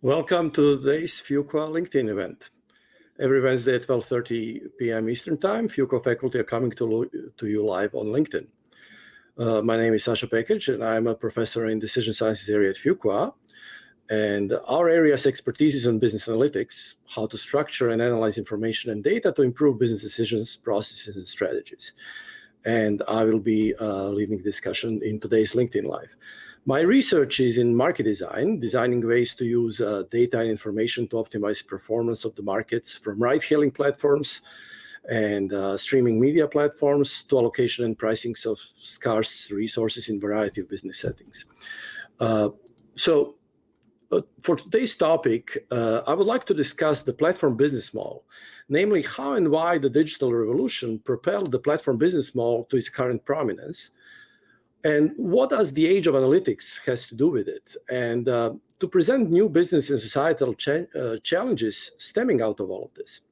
Welcome to today's Fuqua LinkedIn event. Every Wednesday at 12:30 p.m. Eastern Time, Fuqua faculty are coming to you live on LinkedIn. My name is Sasha Pekic, and I'm a professor in decision sciences area at Fuqua. And our area's expertise is on business analytics, how to structure and analyze information and data to improve business decisions, processes, and strategies. And I will be leading the discussion in today's LinkedIn Live. My research is in market design, designing ways to use data and information to optimize performance of the markets, from ride-hailing platforms and streaming media platforms to allocation and pricings of scarce resources in a variety of business settings. For today's topic, I would like to discuss the platform business model, namely how and why the digital revolution propelled the platform business model to its current prominence, and what does the age of analytics has to do with it, and to present new business and societal challenges stemming out of all of this.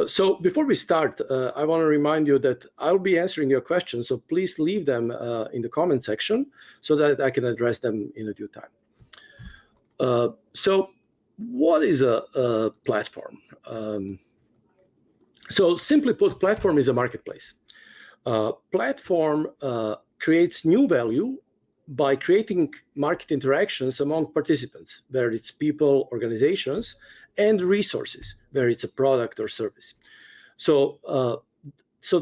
So before we start, I want to remind you that I'll be answering your questions, so please leave them in the comment section so that I can address them in due time. So what is a platform? So simply put, platform is a marketplace. Platform creates new value by creating market interactions among participants, whether it's people, organizations, and resources, whether it's a product or service. So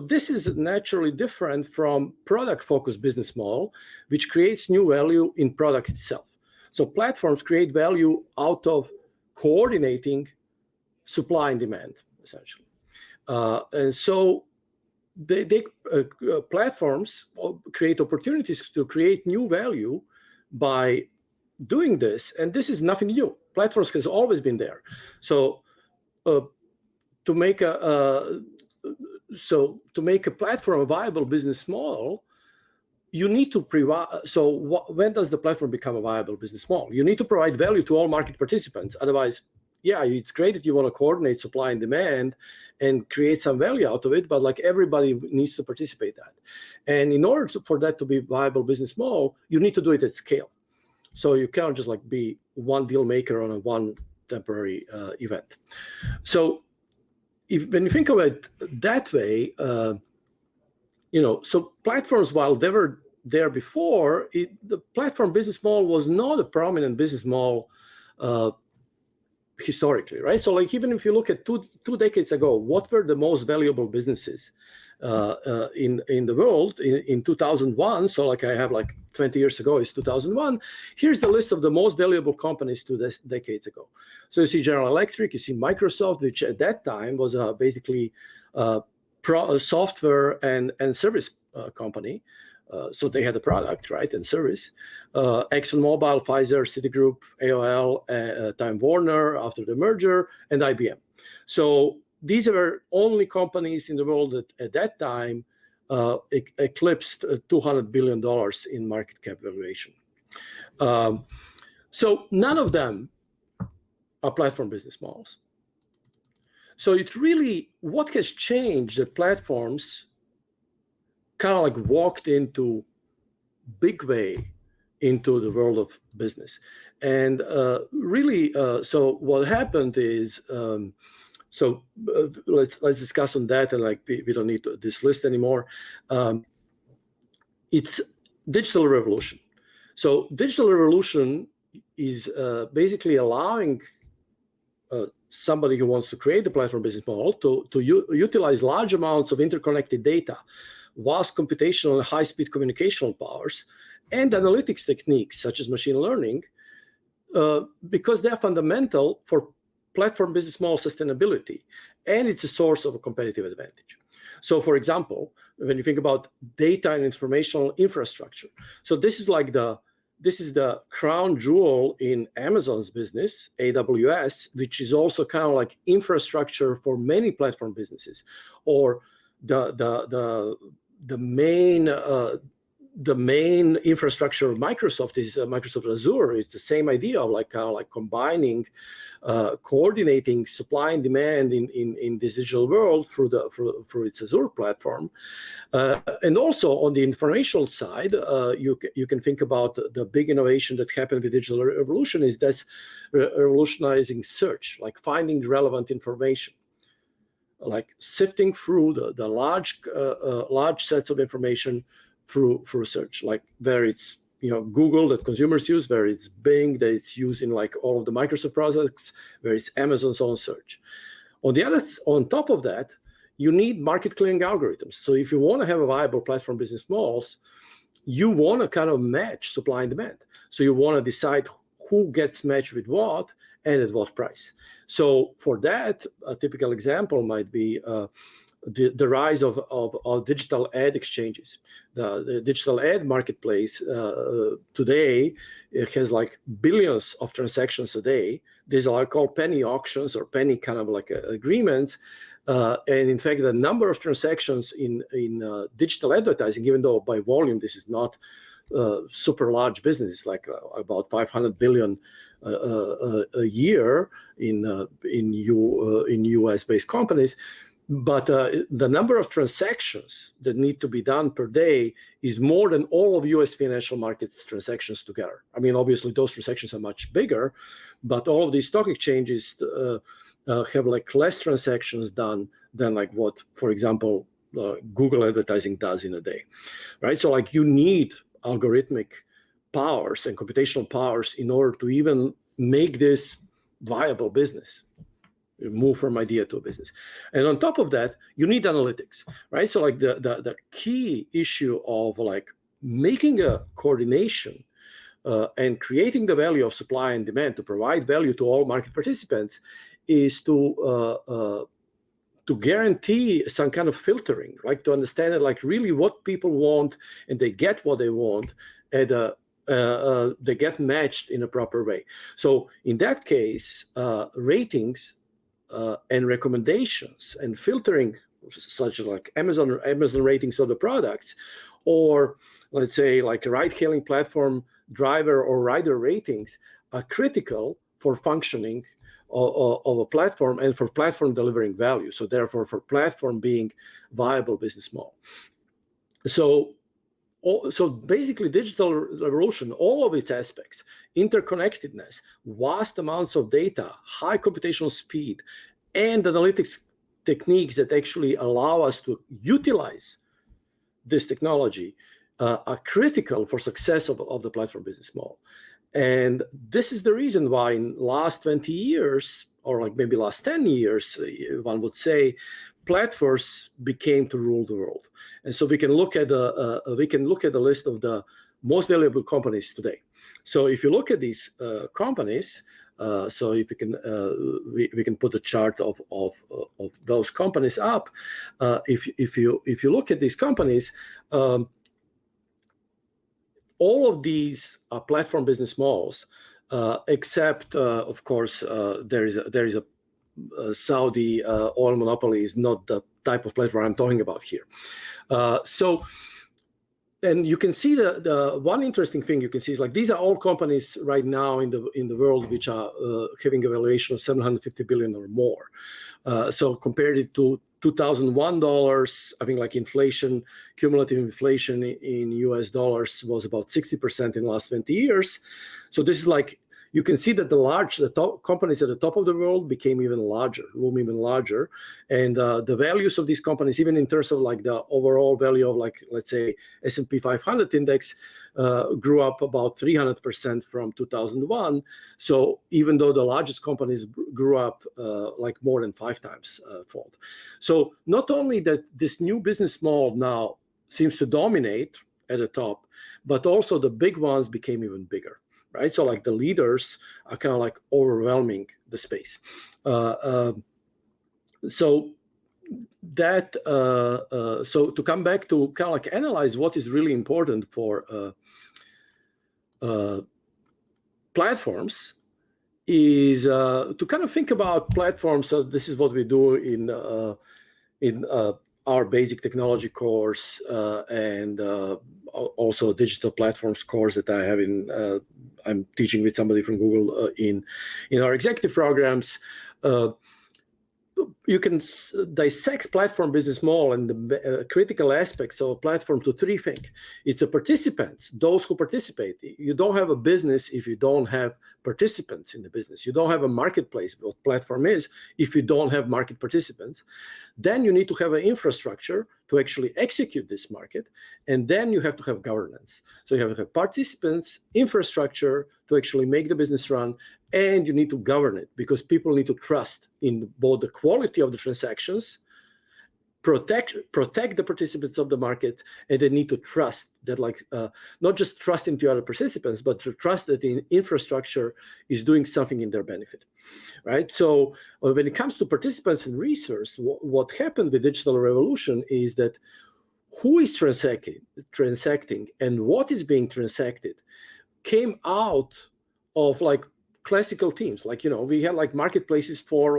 this is naturally different from product-focused business model, which creates new value in product itself. So platforms create value out of coordinating supply and demand, essentially. And so platforms create opportunities to create new value by doing this, and this is nothing new. Platforms has always been there. So to make a platform a viable business model, you need to provide. So when does the platform become a viable business model? You need to provide value to all market participants. Otherwise, yeah, it's great that you want to coordinate supply and demand and create some value out of it, but like everybody needs to participate in that. And in order for that to be a viable business model, you need to do it at scale. So you can't just like be one deal maker on a one temporary event. So when you think of it that way, so platforms, while they were there before, the platform business model was not a prominent business model historically, right? So like even if you look at two decades ago, what were the most valuable businesses in the world in 2001? So like I have like 20 years ago is 2001. Here's the list of the most valuable companies 2 decades ago. So you see General Electric, you see Microsoft, which at that time was basically a software and service company. So they had a product, right, and service. ExxonMobil, Pfizer, Citigroup, AOL, Time Warner after the merger, and IBM. So these are only companies in the world that at that time eclipsed $200 billion in market cap valuation. So none of them are platform business models. So it's really what has changed that platforms kind of like walked into big way into the world of business. And really, so what happened is, let's discuss on that, and like we don't need this list anymore. It's digital revolution. So digital revolution is basically allowing somebody who wants to create the platform business model to utilize large amounts of interconnected data, vast computational and high-speed communicational powers, and analytics techniques such as machine learning, because they're fundamental for platform business model sustainability, and it's a source of a competitive advantage. So, for example, when you think about data and informational infrastructure, so this is the crown jewel in Amazon's business, AWS, which is also kind of like infrastructure for many platform businesses, or the main the main infrastructure of Microsoft is Microsoft Azure. It's the same idea of like combining, coordinating supply and demand in this digital world through its Azure platform. And also on the informational side, you can think about the big innovation that happened with digital revolution is that's revolutionizing search, like finding relevant information, like sifting through the large sets of information through search, like where it's Google that consumers use, where it's Bing that it's used in like all of the Microsoft products, where it's Amazon's own search. On top of that, you need market clearing algorithms. So if you want to have a viable platform business models, you want to kind of match supply and demand. So you want to decide who gets matched with what and at what price. So for that, a typical example might be the rise of digital ad exchanges. The digital ad marketplace today, it has like billions of transactions a day. These are called penny auctions or penny kind of like agreements. And in fact, the number of transactions in digital advertising, even though by volume this is not super large business, like about 500 billion a year in US-based companies. But the number of transactions that need to be done per day is more than all of US financial markets transactions together. I mean, obviously those transactions are much bigger, but all of these stock exchanges have like less transactions done than like what, for example, Google advertising does in a day, right? So like you need algorithmic powers and computational powers in order to even make this viable business. Move from idea to a business. And on top of that, you need analytics, right? So like the key issue of like making a coordination and creating the value of supply and demand to provide value to all market participants is to guarantee some kind of filtering, like to understand it, like really what people want and they get what they want and they get matched in a proper way. So in that case, ratings and recommendations and filtering, such as like Amazon ratings of the products, or let's say like a ride-hailing platform driver or rider ratings, are critical for functioning of a platform and for platform delivering value. So therefore, for platform being viable business model. So basically, digital revolution, all of its aspects, interconnectedness, vast amounts of data, high computational speed, and analytics techniques that actually allow us to utilize this technology are critical for success of the platform business model. And this is the reason why in last 20 years, or like maybe last 10 years, one would say, platforms became to rule the world. And so we can look at the list of the most valuable companies today. So if you look at these companies, so if we can put a chart of those companies up. If you look at these companies, all of these are platform business models, except of course there is a Saudi oil monopoly is not the type of platform I'm talking about here. And you can see the one interesting thing you can see is like these are all companies right now in the world which are having a valuation of $750 billion or more. So compared it to $2001, I think like inflation, cumulative inflation in US dollars was about 60% in the last 20 years. So this is like, you can see that the top companies at the top of the world became even larger, and the values of these companies, even in terms of like the overall value of like, let's say, S&P 500 index, grew up about 300% from 2001. So even though the largest companies grew up like more than 5 times fold. So not only that this new business model now seems to dominate at the top, but also the big ones became even bigger. Right, so like the leaders are kind of like overwhelming the space. So to come back to kind of like analyze what is really important for platforms is to kind of think about platforms. So this is what we do in our basic technology course and also digital platforms course that I have I'm teaching with somebody from Google in our executive programs. You can dissect platform business model and the critical aspects of a platform to three things. It's the participants, those who participate. You don't have a business if you don't have participants in the business. You don't have a marketplace, what platform is, if you don't have market participants. Then you need to have an infrastructure to actually execute this market. And then you have to have governance. So you have to have participants, infrastructure to actually make the business run, and you need to govern it because people need to trust in both the quality of the transactions, protect the participants of the market, and they need to trust that, not just trust into other participants, but to trust that the infrastructure is doing something in their benefit, right? So when it comes to participants in research, what happened with digital revolution is that who is transacting and what is being transacted came out of classical teams. We had marketplaces for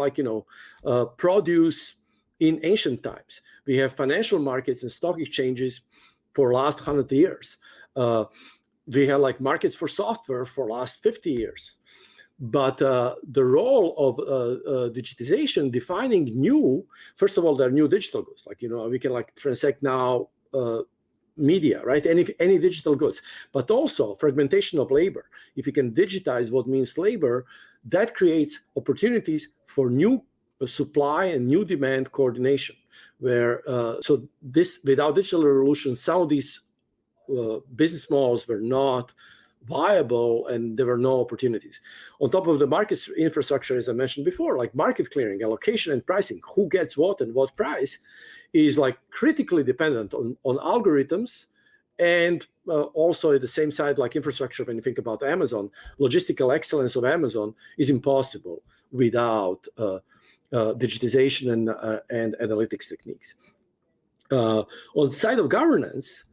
produce in ancient times. We have financial markets and stock exchanges for last 100 years. We have markets for software for last 50 years. But the role of digitization, defining new, first of all, there are new digital goods. We can transact now media, right? Any digital goods, but also fragmentation of labor. If you can digitize what means labor, that creates opportunities for new supply and new demand coordination. So without digital revolution, some of these business models were not viable and there were no opportunities. On top of the market infrastructure, as I mentioned before, like market clearing, allocation, and pricing, who gets what and what price is critically dependent on algorithms. And also at the same side, infrastructure, when you think about Amazon, logistical excellence of Amazon is impossible without digitization and analytics techniques. On the side of governance,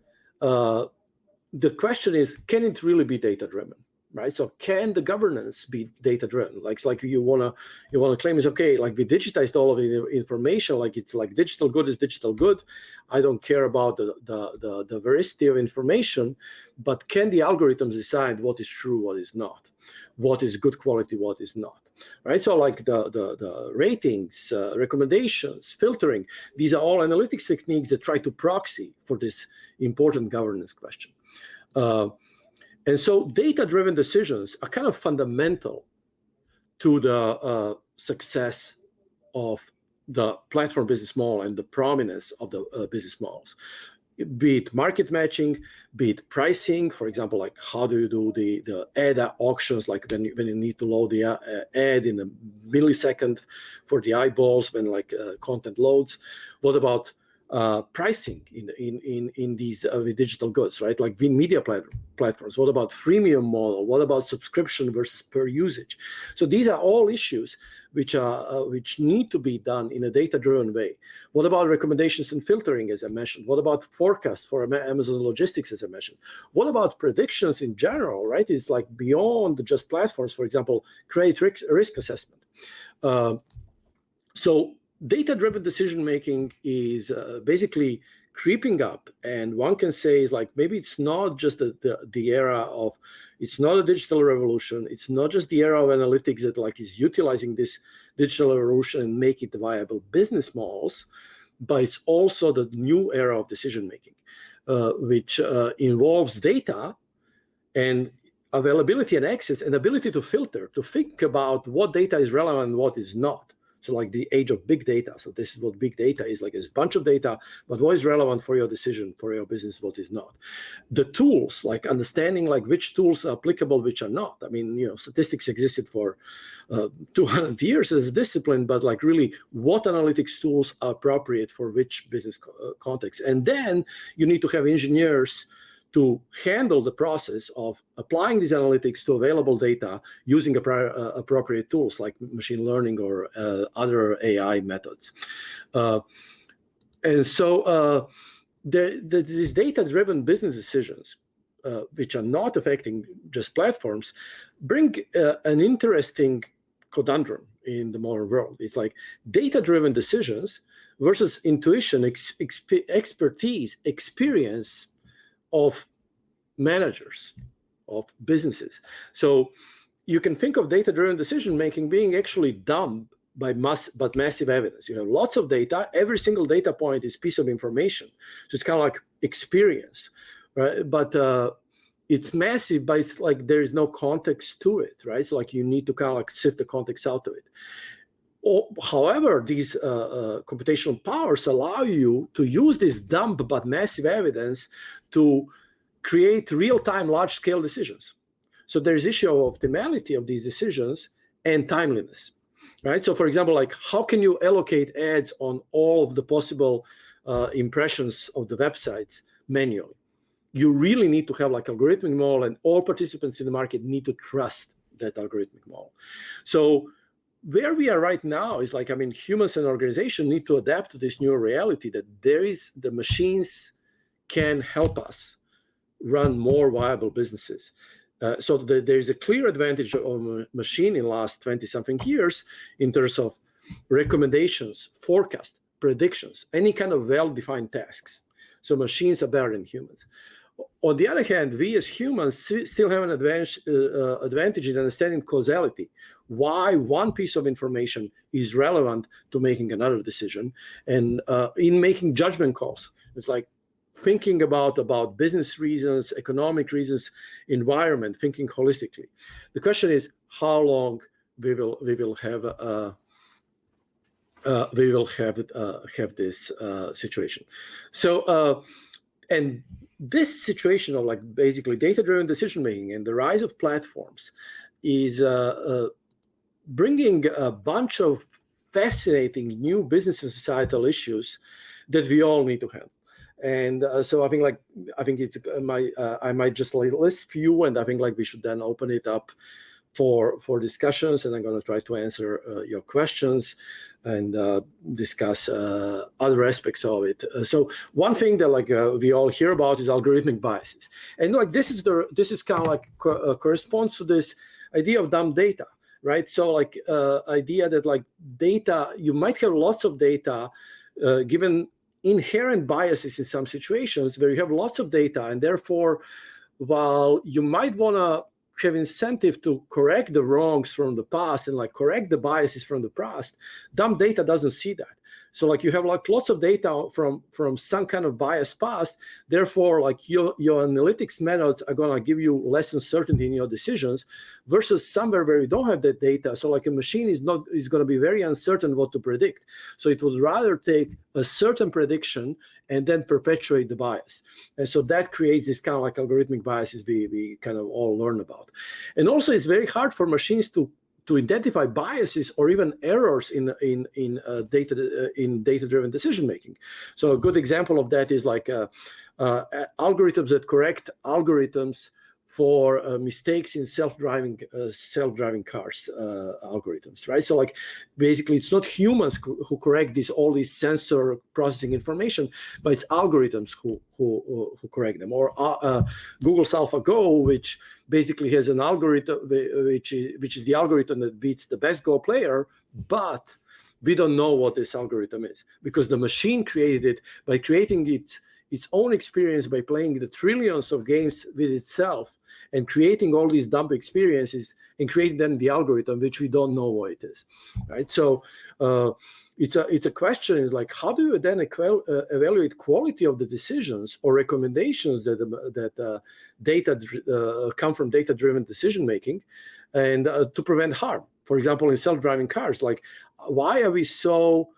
the question is, can it really be data-driven, right? So can the governance be data-driven? You wanna claim is okay, we digitized all of the information, it's digital good is digital good. I don't care about the veracity of information, but can the algorithms decide what is true, what is not, what is good quality, what is not, right? So the ratings, recommendations, filtering, these are all analytics techniques that try to proxy for this important governance question. And so data-driven decisions are kind of fundamental to the success of the platform business model and the prominence of the business models. Be it market matching, be it pricing, for example, how do you do the ad auctions, when you need to load the ad in a millisecond for the eyeballs when content loads. What about pricing in these digital goods, right? Like media platforms. What about freemium model? What about subscription versus per usage? So these are all issues which need to be done in a data-driven way. What about recommendations and filtering, as I mentioned? What about forecasts for Amazon Logistics, as I mentioned? What about predictions in general, right? It's beyond just platforms, for example, credit risk assessment. So data-driven decision-making is basically creeping up, and one can say is maybe it's not just the era of, it's not a digital revolution, it's not just the era of analytics that is utilizing this digital revolution and make it viable business models, but it's also the new era of decision-making, which involves data and availability and access and ability to filter, to think about what data is relevant and what is not. So the age of big data. So this is what big data is, it's a bunch of data, but what is relevant for your decision, for your business, what is not. The tools, understanding which tools are applicable, which are not. I mean, statistics existed for 200 years as a discipline, but really what analytics tools are appropriate for which business context. And then you need to have engineers to handle the process of applying these analytics to available data using appropriate tools like machine learning or other AI methods. And so these data-driven business decisions, which are not affecting just platforms, bring an interesting conundrum in the modern world. It's like data-driven decisions versus intuition, expertise, experience of managers, of businesses. So you can think of data-driven decision-making being actually dumb but massive evidence. You have lots of data. Every single data point is a piece of information. So it's kind of like experience, right? But it's massive, but it's like there is no context to it, right? So like you need to kind of like sift the context out of it. However, these computational powers allow you to use this dumb but massive evidence to create real-time large-scale decisions. So there's issue of optimality of these decisions and timeliness, right? So for example, like how can you allocate ads on all of the possible impressions of the websites manually? You really need to have like algorithmic model, and all participants in the market need to trust that algorithmic model. So where we are right now is like, I mean, humans and organizations need to adapt to this new reality that the machines can help us run more viable businesses. So there's a clear advantage of a machine in the last 20-something years in terms of recommendations, forecast, predictions, any kind of well-defined tasks. So machines are better than humans. On the other hand, we as humans still have an advantage in understanding causality, why one piece of information is relevant to making another decision, and in making judgment calls. It's like thinking about business reasons, economic reasons, environment, thinking holistically. The question is how long we will have this situation. So and this situation of like basically data-driven decision making and the rise of platforms is bringing a bunch of fascinating new business and societal issues that we all need to have. And so I think it's I might just list few, and I think like we should then open it up for discussions, and I'm going to try to answer your questions and discuss other aspects of it. So one thing that like we all hear about is algorithmic biases, and like this is kind of like corresponds to this idea of dumb data, right? So like idea that like data, you might have lots of data given inherent biases in some situations where you have lots of data, and therefore, while you might want to have incentive to correct the wrongs from the past and like correct the biases from the past, dumb data doesn't see that. So like you have like lots of data from some kind of bias past, therefore like your analytics methods are going to give you less uncertainty in your decisions versus somewhere where you don't have that data. So like a machine is going to be very uncertain what to predict. So it would rather take a certain prediction and then perpetuate the bias. And so that creates this kind of like algorithmic biases we kind of all learn about. And also it's very hard for machines to identify biases or even errors in data-driven decision making. So a good example of that is like algorithms that correct algorithms for mistakes in self-driving cars algorithms, right? So like basically it's not humans who correct all these sensor processing information, but it's algorithms who correct them. Or Google's AlphaGo, which basically has an algorithm which is the algorithm that beats the best Go player, but we don't know what this algorithm is because the machine created it by creating its own experience by playing the trillions of games with itself and creating all these dumb experiences and creating then the algorithm, which we don't know what it is, right? So it's a question is like, how do you then evaluate quality of the decisions or recommendations that data come from data-driven decision making, and to prevent harm? For example, in self-driving cars, like why are we so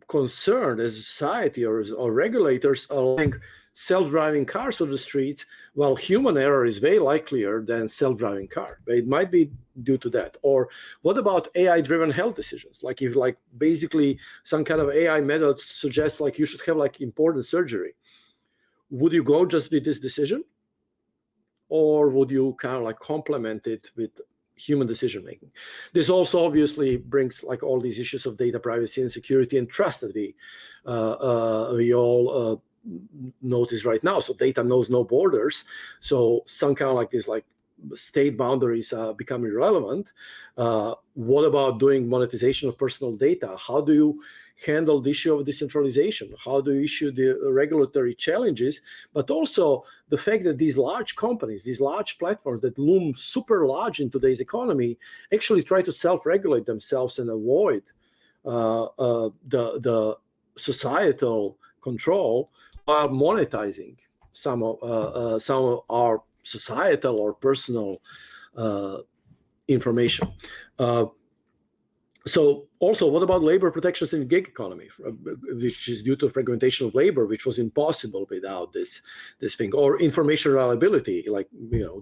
concerned as a society or regulators allowing self-driving cars on the streets, while human error is way likelier than self-driving car? But it might be due to that. Or what about AI-driven health decisions? Like if like basically some kind of AI method suggests like you should have like important surgery, would you go just with this decision? Or would you kind of like complement it with human decision making? This also obviously brings like all these issues of data privacy and security and trust that we all notice right now. So data knows no borders. So some kind of like this like state boundaries become irrelevant. What about doing monetization of personal data? How do you handle the issue of decentralization? How do you issue the regulatory challenges? But also the fact that these large companies, these large platforms that loom super large in today's economy, actually try to self-regulate themselves and avoid the societal control while monetizing some of our societal or personal information. So also, what about labor protections in the gig economy, which is due to fragmentation of labor, which was impossible without this thing, or information reliability, like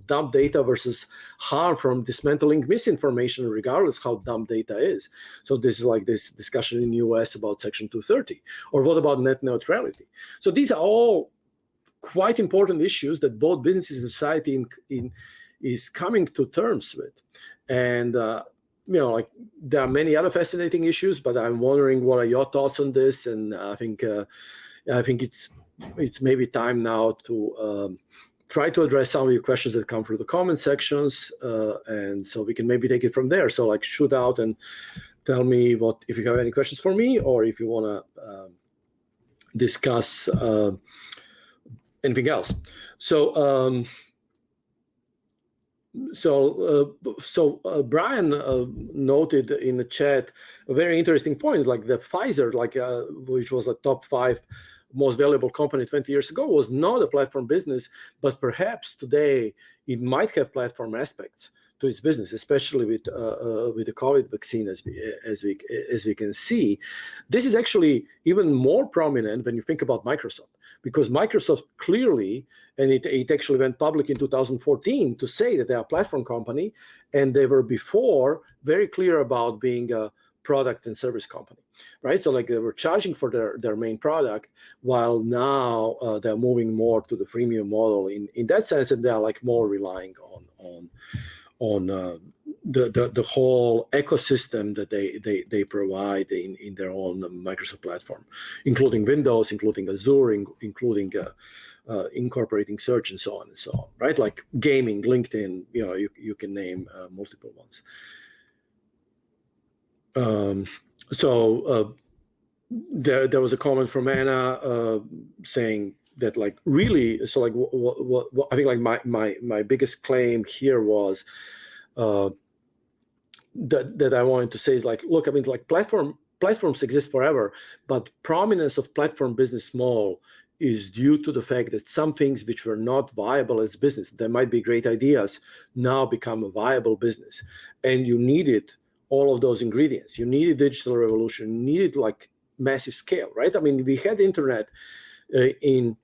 dumb data versus harm from dismantling misinformation, regardless how dumb data is. So this is like this discussion in the US about Section 230, or what about net neutrality? So these are all quite important issues that both businesses and society is coming to terms with, and like there are many other fascinating issues, but I'm wondering what are your thoughts on this? And I think it's maybe time now to try to address some of your questions that come through the comment sections, and so we can maybe take it from there. So like shoot out and tell me if you have any questions for me, or if you want to discuss anything else. So Brian noted in the chat a very interesting point, like the Pfizer, which was a top 5 most valuable company 20 years ago, was not a platform business, but perhaps today it might have platform aspects to its business, especially with the COVID vaccine, as we can see. This is actually even more prominent when you think about Microsoft, because Microsoft clearly, and it actually went public in 2014 to say that they are a platform company, and they were before very clear about being a product and service company, right? So like they were charging for their main product, while now they're moving more to the freemium model in that sense, and they are like more relying on the whole ecosystem that they provide in their own Microsoft platform, including Windows, including Azure, including incorporating search and so on, right? Like gaming, LinkedIn, you can name multiple ones. There was a comment from Anna saying that like really, so like what I think like my biggest claim here was that I wanted to say is like, look, I mean, like platforms exist forever, but prominence of platform business model is due to the fact that some things which were not viable as business, there might be great ideas, now become a viable business, and you needed all of those ingredients. You needed digital revolution, you needed like massive scale, right? I mean, we had internet in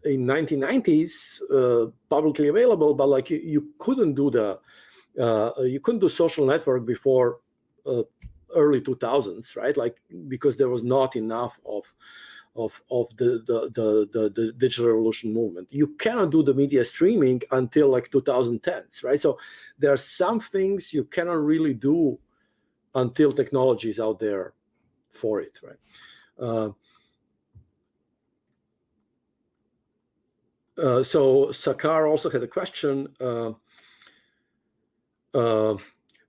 1990s publicly available, but like you couldn't do social network before early 2000s, right? Like because there was not enough of the digital revolution movement. You cannot do the media streaming until like 2010s, right? So there are some things you cannot really do until technology is out there for it, right? So Sakar also had a question.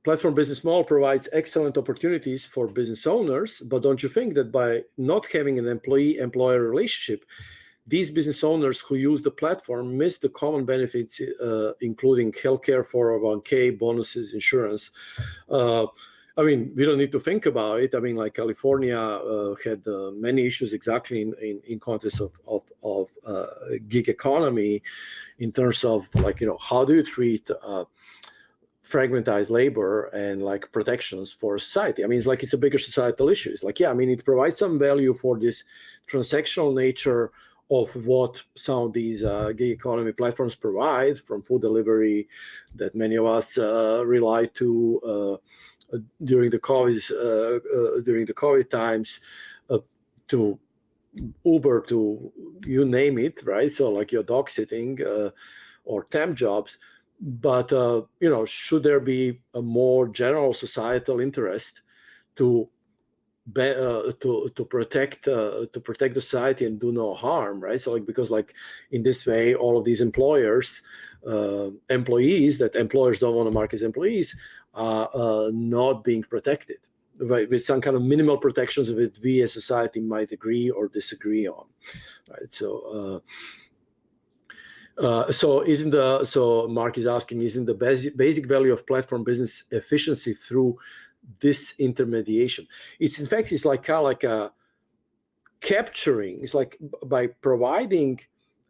Platform business model provides excellent opportunities for business owners, but don't you think that by not having an employee-employer relationship, these business owners who use the platform miss the common benefits, including healthcare, 401k, bonuses, insurance? I mean, we don't need to think about it. I mean, like California had many issues exactly in context of gig economy, in terms of like, how do you treat fragmentized labor and like protections for society? I mean, it's a bigger societal issue. It's like, yeah, I mean, it provides some value for this transactional nature of what some of these gig economy platforms provide, from food delivery that many of us rely to during the COVID times, to Uber, to you name it, right? So like your dog sitting or temp jobs. But should there be a more general societal interest to protect the society and do no harm, right? So like, because like in this way, all of these employers employees that employers don't want to mark as employees are not being protected, right, with some kind of minimal protections that we as society might agree or disagree on, right? So Mark is asking, isn't the basic value of platform business efficiency through disintermediation? It's in fact, it's like kind of like a capturing. It's like by providing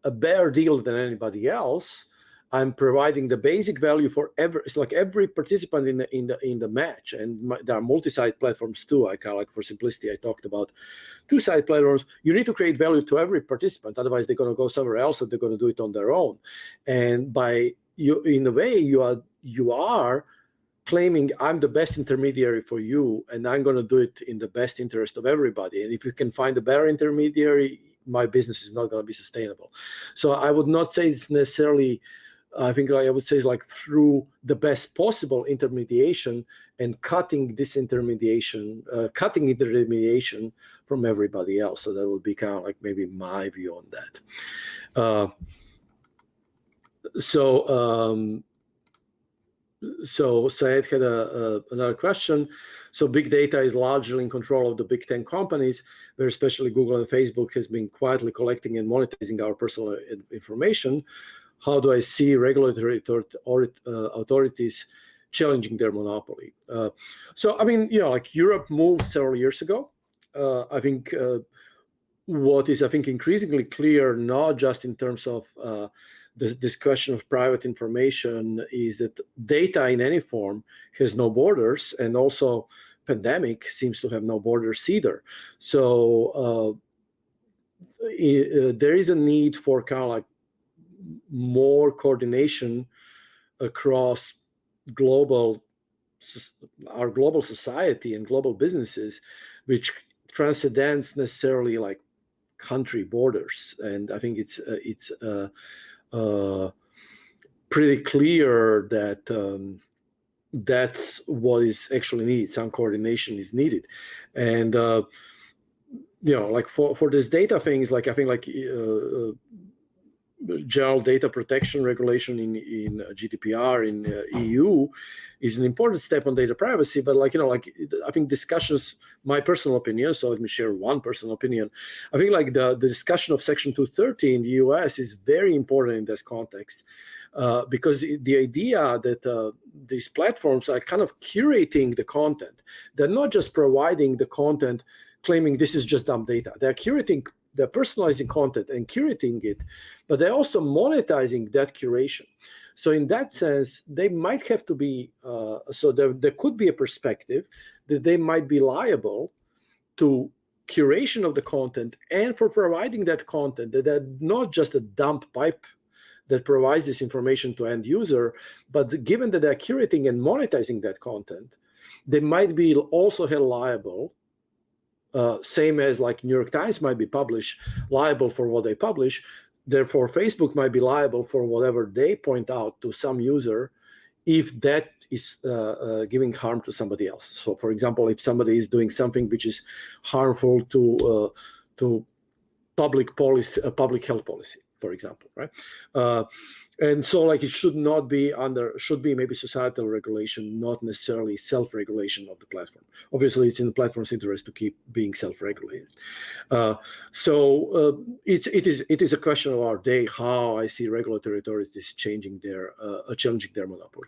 a better deal than anybody else, I'm providing the basic value for every participant in the match. And there are multi-site platforms too. I kind of like, for simplicity, I talked about two-site platforms. You need to create value to every participant, otherwise they're going to go somewhere else and they're going to do it on their own. And by you, in a way, you are claiming I'm the best intermediary for you, and I'm going to do it in the best interest of everybody. And if you can find a better intermediary, my business is not going to be sustainable. So I would not say it's necessarily. I think I would say it's like through the best possible intermediation and cutting intermediation from everybody else. So that would be kind of like maybe my view on that. So Syed had another question. So big data is largely in control of the big 10 companies, where especially Google and Facebook has been quietly collecting and monetizing our personal information. How do I see regulatory authorities challenging their monopoly? So, I mean, like Europe moved several years ago. I think what is, increasingly clear, not just in terms of this question of private information, is that data in any form has no borders, and also pandemic seems to have no borders either. So there is a need for kind of like more coordination across our global society and global businesses, which transcends necessarily like country borders. And I think it's pretty clear that that's what is actually needed. Some coordination is needed, and like for this data things, like I think like general data protection regulation in GDPR in EU is an important step on data privacy. But I think discussions, my personal opinion, so let me share one personal opinion. I think like the discussion of Section 230 in the US is very important in this context, because the idea that these platforms are kind of curating the content. They're not just providing the content claiming this is just dumb data. They're personalizing content and curating it, but they're also monetizing that curation. So in that sense, they might have to be, so there could be a perspective that they might be liable to curation of the content and for providing that content, that they're not just a dump pipe that provides this information to end user, but given that they're curating and monetizing that content, they might be also held liable, same as like New York Times might be liable for what they publish. Therefore, Facebook might be liable for whatever they point out to some user, if that is giving harm to somebody else. So, for example, if somebody is doing something which is harmful to public health policy, for example, right? And so like it should be maybe societal regulation, not necessarily self-regulation of the platform. Obviously, it's in the platform's interest to keep being self-regulated. So it is a question of our day how I see regulatory authorities challenging their monopoly.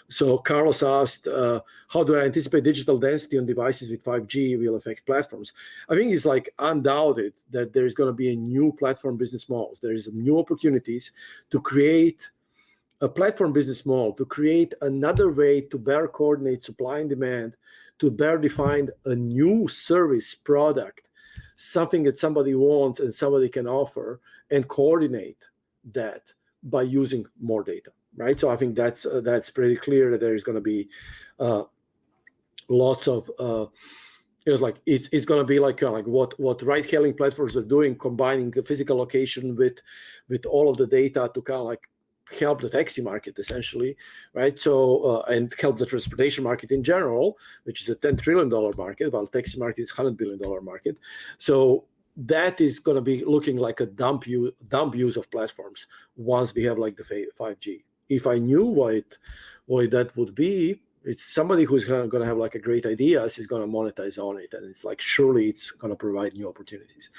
So Carlos asked, how do I anticipate digital density on devices with 5G will affect platforms? I think it's like undoubted that there's going to be a new platform business models. There is new opportunities to create a platform business model, to create another way to better coordinate supply and demand, to better define a new service product, something that somebody wants and somebody can offer, and coordinate that by using more data. Right, so I think that's pretty clear that there is going to be lots of it's going to be like what ride-hailing platforms are doing, combining the physical location with all of the data to kind of like help the taxi market essentially, right? So and help the transportation market in general, which is a $10 trillion market, while the taxi market is $100 billion market. So that is going to be looking like a dump use of platforms once we have like the 5G. If I knew why that would be, it's somebody who's going to have like a great ideas is going to monetize on it, and it's like surely it's going to provide new opportunities.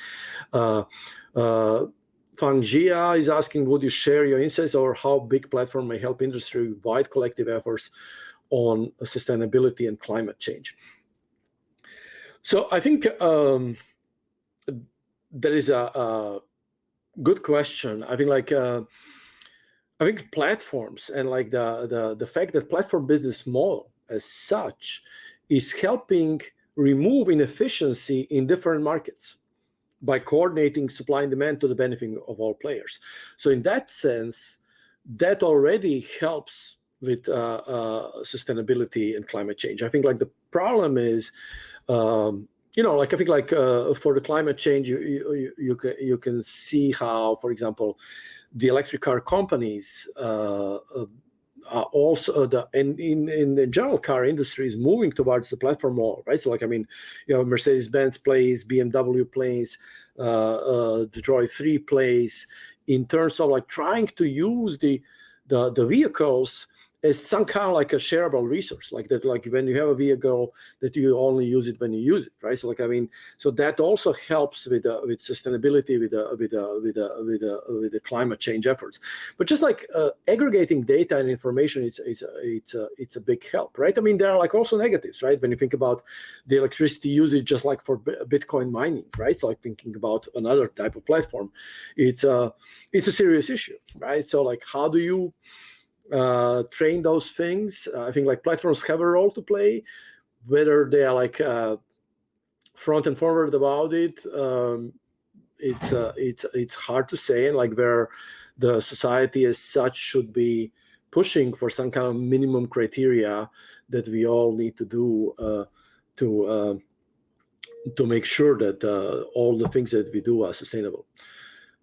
Fang Jia is asking, would you share your insights or how big platform may help industry-wide collective efforts on sustainability and climate change? So I think that is a good question. I think like I think platforms and like the fact that platform business model as such is helping remove inefficiency in different markets by coordinating supply and demand to the benefit of all players. So in that sense, that already helps with sustainability and climate change. I think like the problem is, like I think like for the climate change, you can see how, for example, the electric car companies are also in the general car industry is moving towards the platform model, right? So like I mean, Mercedes-Benz plays, BMW plays, Detroit 3 plays in terms of like trying to use the vehicles as some kind of like a shareable resource, like that, like when you have a vehicle that you only use it when you use it, right? So like I mean, so that also helps with sustainability, with the climate change efforts. But just like aggregating data and information, it's a big help, right? I mean, there are like also negatives, right? When you think about the electricity usage, just like for Bitcoin mining, right? So like thinking about another type of platform, it's a serious issue, right? So like how do you train those things? I think like platforms have a role to play, whether they are like front and forward about it. It's hard to say, and like where the society as such should be pushing for some kind of minimum criteria that we all need to do to make sure that all the things that we do are sustainable.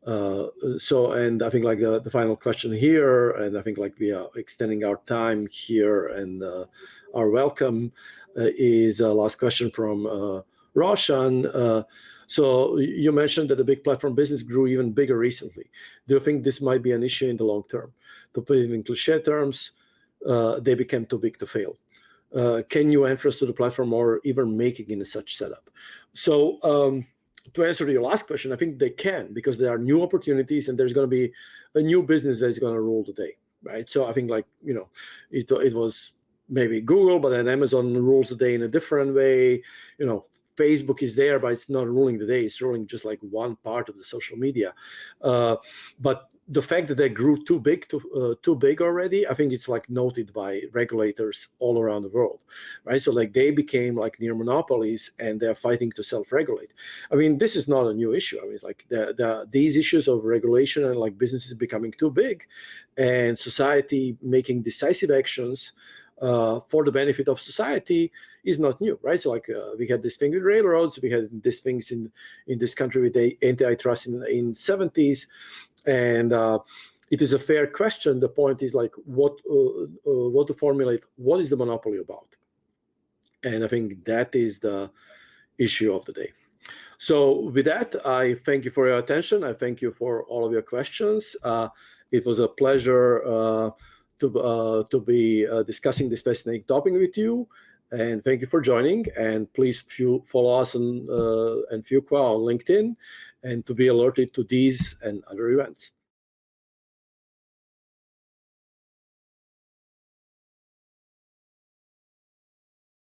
And I think like the final question here, and I think like we are extending our time here and our welcome is last question from Roshan. So you mentioned that the big platform business grew even bigger recently. Do you think this might be an issue in the long term? To put it in cliche terms, they became too big to fail. Can you entrust to the platform or even making in a such setup? So to answer your last question, I think they can, because there are new opportunities and there's going to be a new business that is going to rule the day, right? So I think like, it was maybe Google, but then Amazon rules the day in a different way. Facebook is there, but it's not ruling the day. It's ruling just like one part of the social media. But the fact that they grew too big already, I think it's like noted by regulators all around the world, right? So like they became like near monopolies and they're fighting to self-regulate. I mean, this is not a new issue. I mean, it's like these issues of regulation and like businesses becoming too big and society making decisive actions for the benefit of society is not new, right? So like we had this thing with railroads, we had these things in this country with the antitrust in 70s. And it is a fair question. The point is like what to formulate. What is the monopoly about? And I think that is the issue of the day. So with that, I thank you for your attention. I thank you for all of your questions. It was a pleasure to be discussing this fascinating topic with you. And thank you for joining. And please follow us on and Fuqua on LinkedIn, and to be alerted to these and other events.